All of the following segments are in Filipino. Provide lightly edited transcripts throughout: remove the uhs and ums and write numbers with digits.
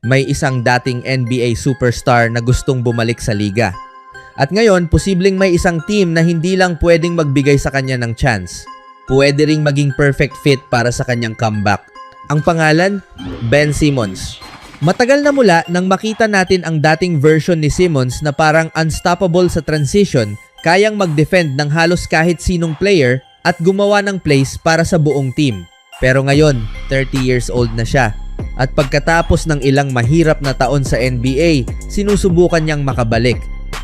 May isang dating NBA superstar na gustong bumalik sa liga. At ngayon, posibleng may isang team na hindi lang pwedeng magbigay sa kanya ng chance. Pwede ring maging perfect fit para sa kanyang comeback. Ang pangalan? Ben Simmons. Matagal na mula nang makita natin ang dating version ni Simmons na parang unstoppable sa transition, kayang mag-defend ng halos kahit sinong player at gumawa ng plays para sa buong team. Pero ngayon, 30 years old na siya. At pagkatapos ng ilang mahirap na taon sa NBA, sinusubukan niyang makabalik.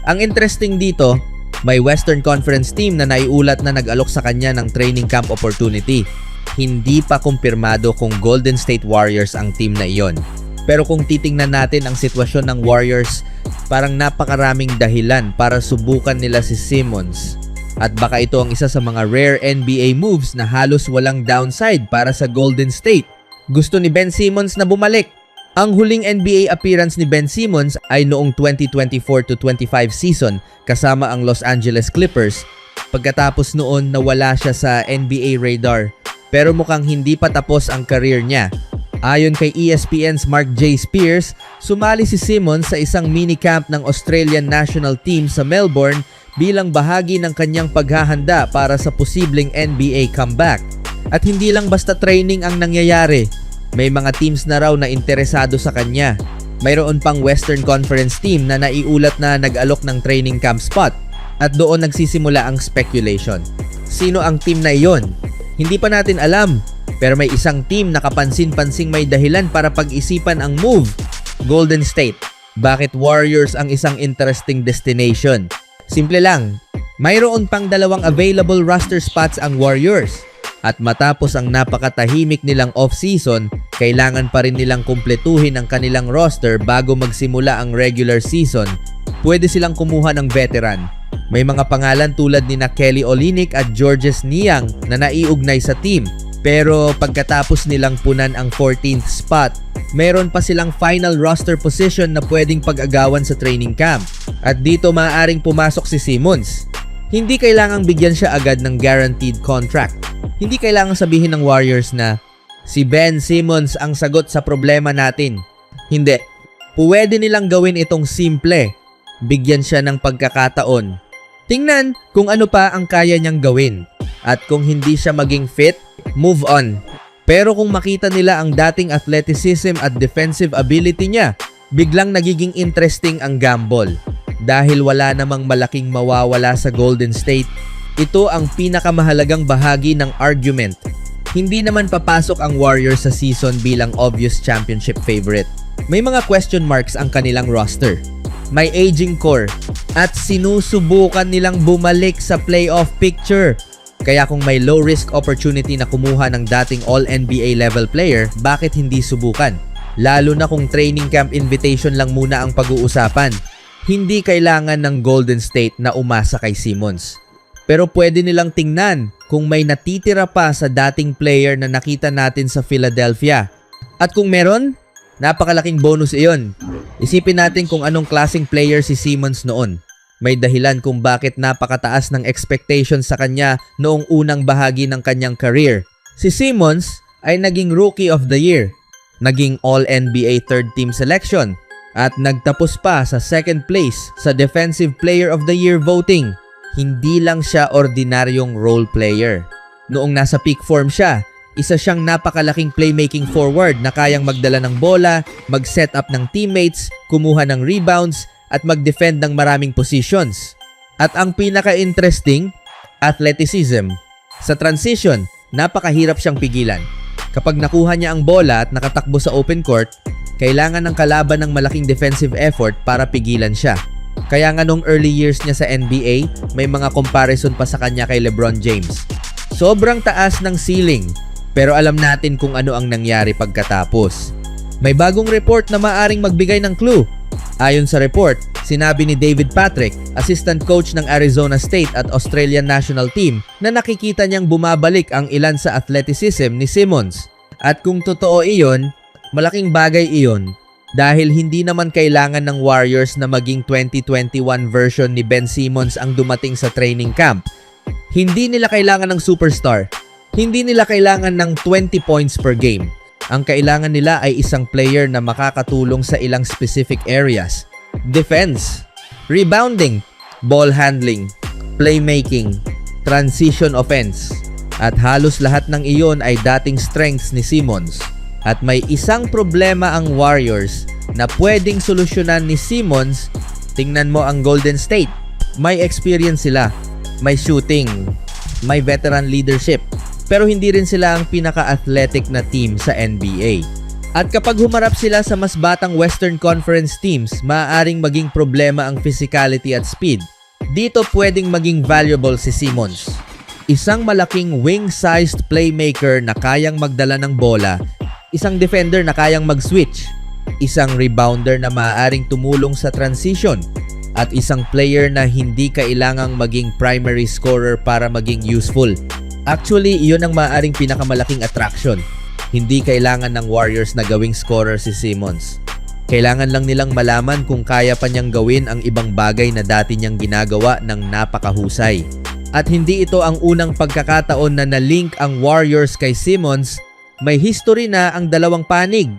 Ang interesting dito, may Western Conference team na naiulat na nag-alok sa kanya ng training camp opportunity. Hindi pa kumpirmado kung Golden State Warriors ang team na iyon. Pero kung titingnan natin ang sitwasyon ng Warriors, parang napakaraming dahilan para subukan nila si Simmons. At baka ito ang isa sa mga rare NBA moves na halos walang downside para sa Golden State. Gusto ni Ben Simmons na bumalik. Ang huling NBA appearance ni Ben Simmons ay noong 2024-25 season kasama ang Los Angeles Clippers. Pagkatapos noon nawala siya sa NBA radar. Pero mukhang hindi pa tapos ang career niya. Ayon kay ESPN's Mark J. Spears, sumali si Simmons sa isang minicamp ng Australian national team sa Melbourne bilang bahagi ng kanyang paghahanda para sa posibleng NBA comeback. At hindi lang basta training ang nangyayari. May mga teams na raw na interesado sa kanya. Mayroon pang Western Conference team na naiulat na nag-alok ng training camp spot. At doon nagsisimula ang speculation. Sino ang team na iyon? Hindi pa natin alam. Pero may isang team na kapansin-pansing may dahilan para pag-isipan ang move. Golden State. Bakit Warriors ang isang interesting destination? Simple lang. Mayroon pang 2 available roster spots ang Warriors. At matapos ang napakatahimik nilang off-season, kailangan pa rin nilang kumpletuhin ang kanilang roster bago magsimula ang regular season. Pwede silang kumuha ng veteran. May mga pangalan tulad ni Kelly Olynyk at Georges Niang na naiugnay sa team. Pero pagkatapos nilang punan ang 14th spot, meron pa silang final roster position na pwedeng pag-agawan sa training camp. At dito maaaring pumasok si Simmons. Hindi kailangang bigyan siya agad ng guaranteed contract. Hindi kailangang sabihin ng Warriors na si Ben Simmons ang sagot sa problema natin. Hindi. Pwede nilang gawin itong simple. Bigyan siya ng pagkakataon. Tingnan kung ano pa ang kaya niyang gawin. At kung hindi siya maging fit, move on. Pero kung makita nila ang dating athleticism at defensive ability niya, biglang nagiging interesting ang gamble. Dahil wala namang malaking mawawala sa Golden State, ito ang pinakamahalagang bahagi ng argument. Hindi naman papasok ang Warriors sa season bilang obvious championship favorite. May mga question marks ang kanilang roster. May aging core at sinusubukan nilang bumalik sa playoff picture. Kaya kung may low-risk opportunity na kumuha ng dating All-NBA level player, bakit hindi subukan? Lalo na kung training camp invitation lang muna ang pag-uusapan. Hindi kailangan ng Golden State na umasa kay Simmons. Pero pwede nilang tingnan kung may natitira pa sa dating player na nakita natin sa Philadelphia. At kung meron, napakalaking bonus iyon. Isipin natin kung anong klaseng player si Simmons noon. May dahilan kung bakit napakataas ng expectations sa kanya noong unang bahagi ng kanyang career. Si Simmons ay naging Rookie of the Year, naging All-NBA Third Team Selection, at nagtapos pa sa second place sa Defensive Player of the Year voting. Hindi lang siya ordinaryong role player. Noong nasa peak form siya, isa siyang napakalaking playmaking forward na kayang magdala ng bola, mag-set up ng teammates, kumuha ng rebounds, at mag-defend ng maraming positions. At ang pinaka-interesting, athleticism. Sa transition, napakahirap siyang pigilan. Kapag nakuha niya ang bola at nakatakbo sa open court, kailangan ng kalaban ng malaking defensive effort para pigilan siya. Kaya nga nung early years niya sa NBA, may mga comparison pa sa kanya kay LeBron James. Sobrang taas ng ceiling, pero alam natin kung ano ang nangyari pagkatapos. May bagong report na maaring magbigay ng clue. Ayon sa report, sinabi ni David Patrick, assistant coach ng Arizona State at Australian national team, na nakikita niyang bumabalik ang ilan sa athleticism ni Simmons. At kung totoo iyon, malaking bagay iyon. Dahil hindi naman kailangan ng Warriors na maging 2021 version ni Ben Simmons ang dumating sa training camp. Hindi nila kailangan ng superstar. Hindi nila kailangan ng 20 points per game. Ang kailangan nila ay isang player na makakatulong sa ilang specific areas. Defense, rebounding, ball handling, playmaking, transition offense. At halos lahat ng iyon ay dating strengths ni Simmons. At may isang problema ang Warriors na pwedeng solusyonan ni Simmons. Tingnan mo ang Golden State. May experience sila, may shooting, may veteran leadership, pero hindi rin sila ang pinaka-athletic na team sa NBA. At kapag humarap sila sa mas batang Western Conference teams, maaaring maging problema ang physicality at speed. Dito pwedeng maging valuable si Simmons. Isang malaking wing-sized playmaker na kayang magdala ng bola, isang defender na kayang mag-switch, isang rebounder na maaaring tumulong sa transition, at isang player na hindi kailangang maging primary scorer para maging useful. Actually, iyon ang maaaring pinakamalaking attraction. Hindi kailangan ng Warriors na gawing scorer si Simmons. Kailangan lang nilang malaman kung kaya pa niyang gawin ang ibang bagay na dati niyang ginagawa ng napakahusay. At hindi ito ang unang pagkakataon na na-link ang Warriors kay Simmons. May history na ang dalawang panig.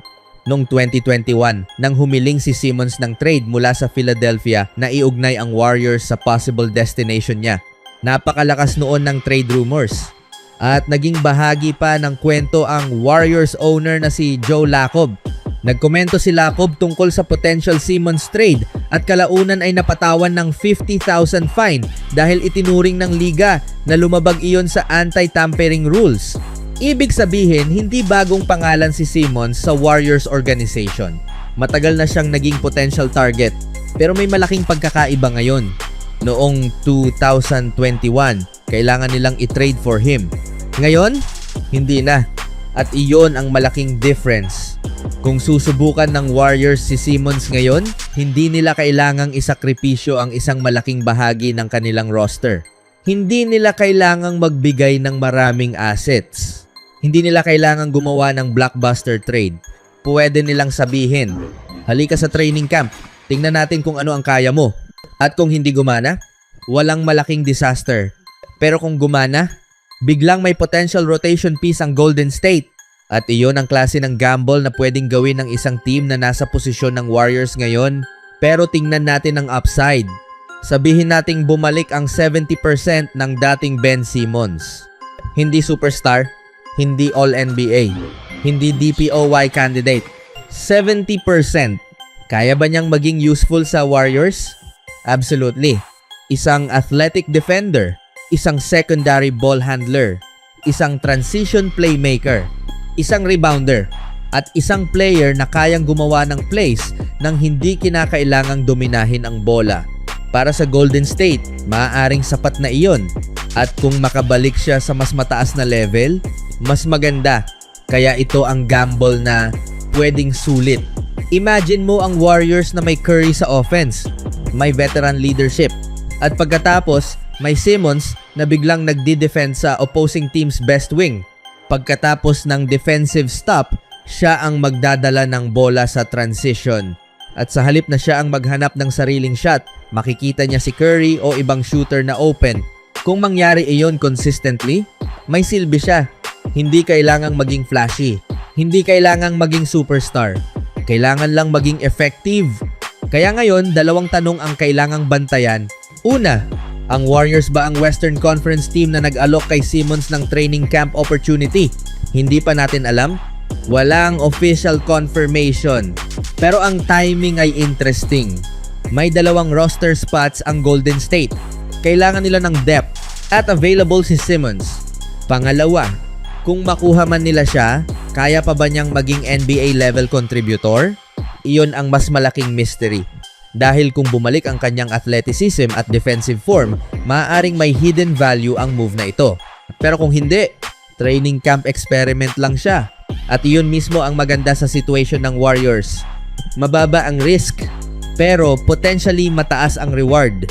Noong 2021, nang humiling si Simmons ng trade mula sa Philadelphia na iugnay ang Warriors sa possible destination niya. Napakalakas noon ng trade rumors. At naging bahagi pa ng kwento ang Warriors owner na si Joe Lacob. Nagkomento si Lacob tungkol sa potential Simmons trade at kalaunan ay napatawan ng $50,000 fine dahil itinuring ng liga na lumabag iyon sa anti-tampering rules. Ibig sabihin, hindi bagong pangalan si Simmons sa Warriors organization. Matagal na siyang naging potential target, pero may malaking pagkakaiba ngayon. Noong 2021, kailangan nilang i-trade for him. Ngayon, hindi na. At iyon ang malaking difference. Kung susubukan ng Warriors si Simmons ngayon, hindi nila kailangang isakripisyo ang isang malaking bahagi ng kanilang roster. Hindi nila kailangang magbigay ng maraming assets. Hindi nila kailangang gumawa ng blockbuster trade. Pwede nilang sabihin, halika sa training camp, tingnan natin kung ano ang kaya mo. At kung hindi gumana, walang malaking disaster. Pero kung gumana, biglang may potential rotation piece ang Golden State. At iyon ang klase ng gamble na pwedeng gawin ng isang team na nasa posisyon ng Warriors ngayon. Pero tingnan natin ang upside. Sabihin nating bumalik ang 70% ng dating Ben Simmons. Hindi superstar, hindi All-NBA, hindi DPOY candidate. 70%. Kaya ba niyang maging useful sa Warriors? Absolutely. Isang athletic defender, isang secondary ball handler, isang transition playmaker, isang rebounder, at isang player na kayang gumawa ng plays nang hindi kinakailangang dominahin ang bola. Para sa Golden State, maaaring sapat na iyon. At kung makabalik siya sa mas mataas na level, mas maganda. Kaya ito ang gamble na pwedeng sulit. Imagine mo ang Warriors na may Curry sa offense, may veteran leadership, at pagkatapos may Simmons na biglang nagdi-defend sa opposing team's best wing. Pagkatapos ng defensive stop, siya ang magdadala ng bola sa transition. At sa halip na siya ang maghanap ng sariling shot, makikita niya si Curry o ibang shooter na open. Kung mangyari iyon consistently, may silbi siya. Hindi kailangang maging flashy. Hindi kailangang maging superstar. Kailangan lang maging effective. Kaya ngayon, dalawang tanong ang kailangang bantayan. Una, ang Warriors ba ang Western Conference team na nag-alok kay Simmons ng training camp opportunity? Hindi pa natin alam. Walang official confirmation. Pero ang timing ay interesting. May dalawang roster spots ang Golden State. Kailangan nila ng depth at available si Simmons. Pangalawa, kung makuha man nila siya, kaya pa ba niyang maging NBA level contributor? Iyon ang mas malaking mystery. Dahil kung bumalik ang kanyang athleticism at defensive form, maaaring may hidden value ang move na ito. Pero kung hindi, training camp experiment lang siya. At iyon mismo ang maganda sa situation ng Warriors. Mababa ang risk, pero potentially mataas ang reward.